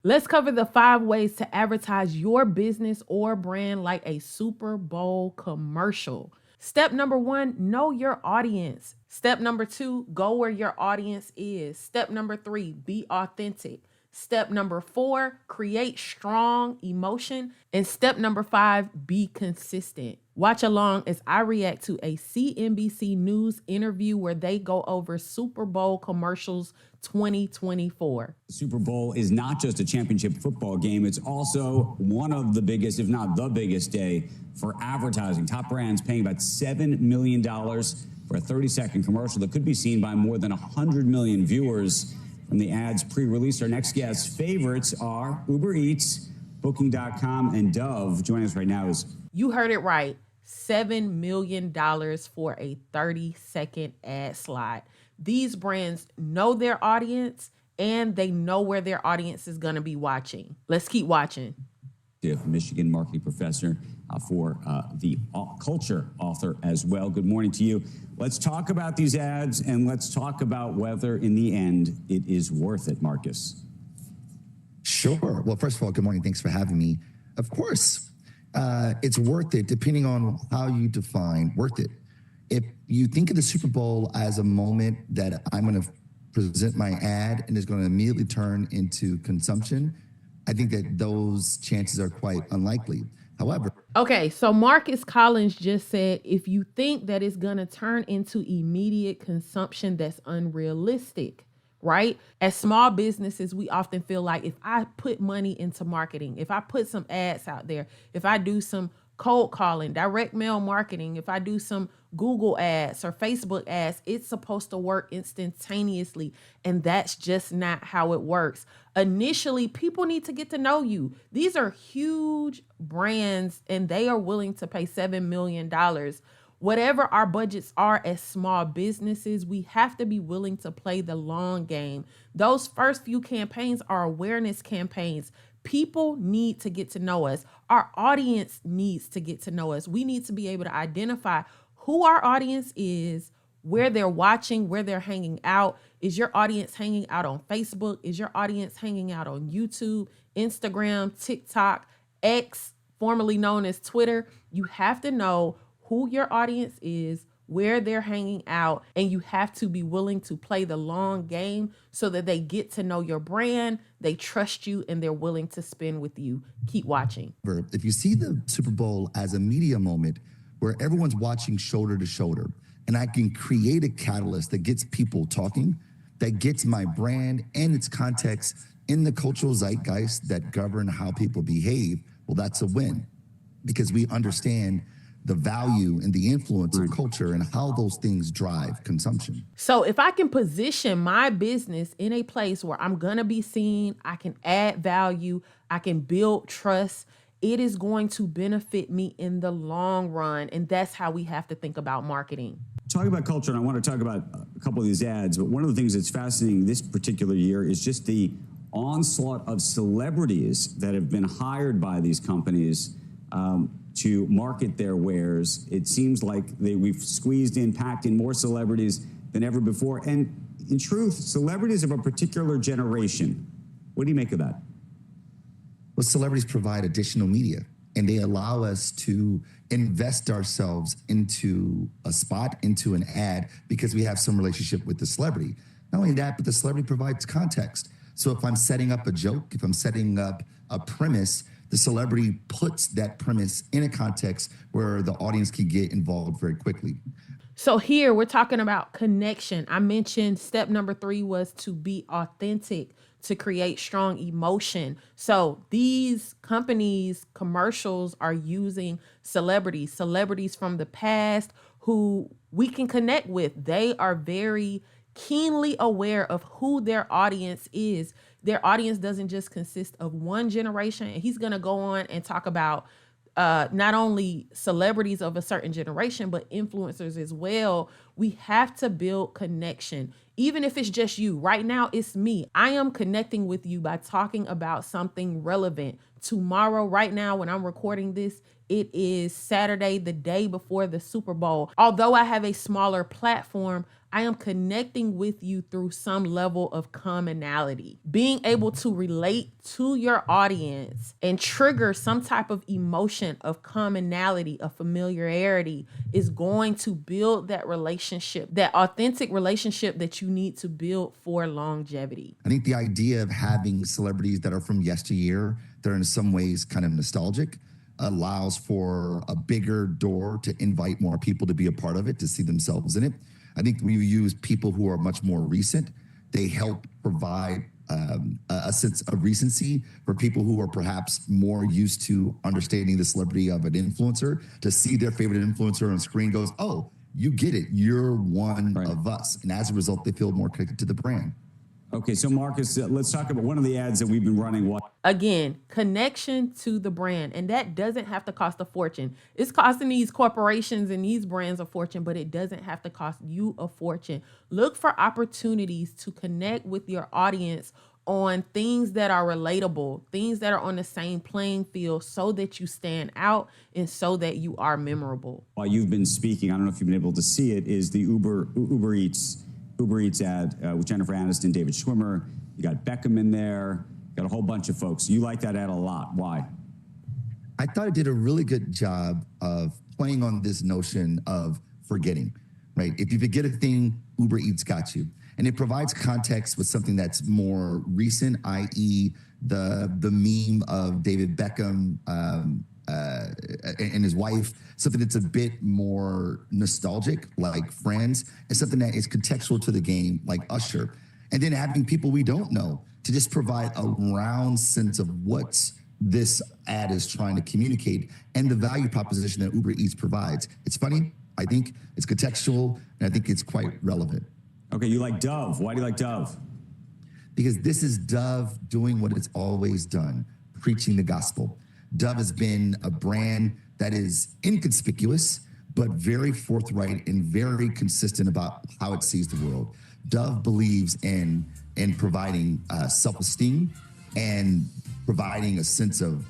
Let's cover the 5 ways to advertise your business or brand like a Super Bowl commercial. Step number 1, know your audience. Step number 2, go where your audience is. Step number 3, be authentic. Step number 4, create strong emotion. And step number 5, be consistent. Watch along as I react to a CNBC News interview where they go over Super Bowl commercials 2024. The Super Bowl is not just a championship football game. It's also one of the biggest, if not the biggest day for advertising. Top brands paying about $7 million for a 30-second commercial that could be seen by more than 100 million viewers. From the ads pre-released, our next guest's favorites are Uber Eats, Booking.com, and Dove. Joining us right now is... You heard it right. $7 million for a 30-second ad slot. These brands know their audience and they know where their audience is going to be watching. Let's keep watching. Michigan marketing professor for the culture author as well. Good morning to you. Let's talk about these ads and let's talk about whether in the end it is worth it, Marcus. Sure. Well, first of all, good morning. Thanks for having me. Of course, it's worth it depending on how you define worth it. If you think of the Super Bowl as a moment that I'm going to present my ad and it's going to immediately turn into consumption, I think that those chances are quite unlikely. However, okay, so Marcus Collins just said, if you think that it's going to turn into immediate consumption, that's unrealistic, right? As small businesses, we often feel like if I put money into marketing, if I put some ads out there, if I do some cold calling, direct mail marketing, if I do some Google ads or Facebook ads, it's supposed to work instantaneously. And that's just not how it works. Initially, people need to get to know you. These are huge brands and they are willing to pay $7 million. Whatever our budgets are as small businesses, we have to be willing to play the long game. Those first few campaigns are awareness campaigns. People need to get to know us. Our audience needs to get to know us. We need to be able to identify who our audience is, where they're watching, where they're hanging out. Is your audience hanging out on Facebook? Is your audience hanging out on YouTube, Instagram, TikTok, X, formerly known as Twitter? You have to know who your audience is, where they're hanging out, and you have to be willing to play the long game so that they get to know your brand, they trust you, and they're willing to spend with you. Keep watching. if you see the Super Bowl as a media moment where everyone's watching shoulder to shoulder, and I can create a catalyst that gets people talking, that gets my brand and its context in the cultural zeitgeist that govern how people behave, well, that's a win because we understand the value and the influence of culture and how those things drive consumption. So if I can position my business in a place where I'm going to be seen, I can add value, I can build trust, it is going to benefit me in the long run. And that's how we have to think about marketing. Talking about culture, and I want to talk about a couple of these ads, but one of the things that's fascinating this particular year is just the onslaught of celebrities that have been hired by these companies to market their wares. It seems like we've squeezed in, packed in more celebrities than ever before. And in truth, celebrities of a particular generation. What do you make of that? Well, celebrities provide additional media and they allow us to invest ourselves into a spot, into an ad, because we have some relationship with the celebrity. Not only that, but the celebrity provides context. So if I'm setting up a joke, if I'm setting up a premise, the celebrity puts that premise in a context where the audience can get involved very quickly. So here we're talking about connection. I mentioned step number 3 was to be authentic, to create strong emotion. So these companies, commercials are using celebrities from the past who we can connect with. They are very keenly aware of who their audience is. Their audience doesn't just consist of one generation. And he's going to go on and talk about not only celebrities of a certain generation, but influencers as well, We have to build connection. Even if it's just you. Right now, it's me. I am connecting with you by talking about something relevant. Tomorrow, right now, when I'm recording this, it is Saturday, the day before the Super Bowl. Although I have a smaller platform, I am connecting with you through some level of commonality. Being able to relate to your audience and trigger some type of emotion of commonality, of familiarity, is going to build that relationship, that authentic relationship that you need to build for longevity. I think the idea of having celebrities that are from yesteryear, that are in some ways kind of nostalgic, allows for a bigger door to invite more people to be a part of it, to see themselves in it. I think when you use people who are much more recent, they help provide a sense of recency for people who are perhaps more used to understanding the celebrity of an influencer, to see their favorite influencer on screen goes, oh, you get it. You're one of us. And as a result, they feel more connected to the brand. Okay, so Marcus, let's talk about one of the ads that we've been running. Again, connection to the brand. And that doesn't have to cost a fortune. It's costing these corporations and these brands a fortune, but it doesn't have to cost you a fortune. Look for opportunities to connect with your audience on things that are relatable, things that are on the same playing field, so that you stand out and so that you are memorable. While you've been speaking, I don't know if you've been able to see it, is the Uber Eats ad with Jennifer Aniston, David Schwimmer. You got Beckham in there. Got a whole bunch of folks. You like that ad a lot. Why? I thought it did a really good job of playing on this notion of forgetting, right? If you forget a thing, Uber Eats got you. And it provides context with something that's more recent, i.e. the meme of David Beckham and his wife, something that's a bit more nostalgic, like Friends, and something that is contextual to the game, like Usher. And then having people we don't know to just provide a round sense of what this ad is trying to communicate and the value proposition that Uber Eats provides. It's funny, I think it's contextual, and I think it's quite relevant. Okay, you like Dove. Why do you like Dove? Because this is Dove doing what it's always done, preaching the gospel. Dove has been a brand that is inconspicuous, but very forthright and very consistent about how it sees the world. Dove believes in providing self-esteem and providing a sense of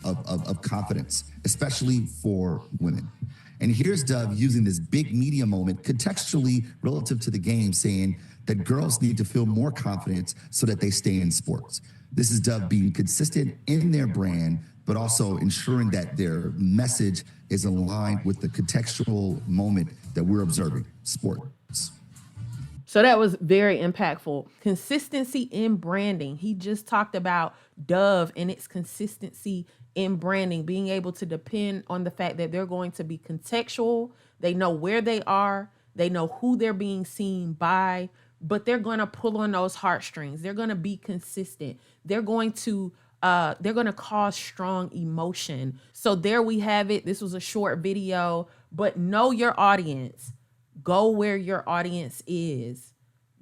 confidence, especially for women. And here's Dove using this big media moment contextually relative to the game, saying that girls need to feel more confidence so that they stay in sports. This is Dove being consistent in their brand, but also ensuring that their message is aligned with the contextual moment that we're observing, sports. So that was very impactful. Consistency in branding. He just talked about Dove and its consistency in branding, being able to depend on the fact that they're going to be contextual. They know where they are. They know who they're being seen by, but they're going to pull on those heartstrings. They're going to be consistent. They're going to cause strong emotion. So there we have it. This was a short video, but know your audience. Go where your audience is.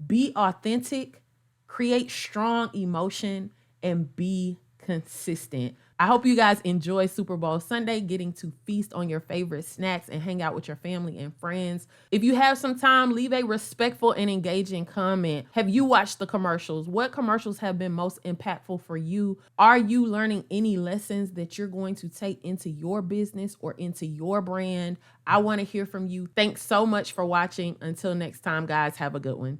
Be authentic, create strong emotion, and be consistent. I hope you guys enjoy Super Bowl Sunday, getting to feast on your favorite snacks and hang out with your family and friends. If you have some time, leave a respectful and engaging comment. Have you watched the commercials? What commercials have been most impactful for you? Are you learning any lessons that you're going to take into your business or into your brand? I want to hear from you. Thanks so much for watching. Until next time, guys, have a good one.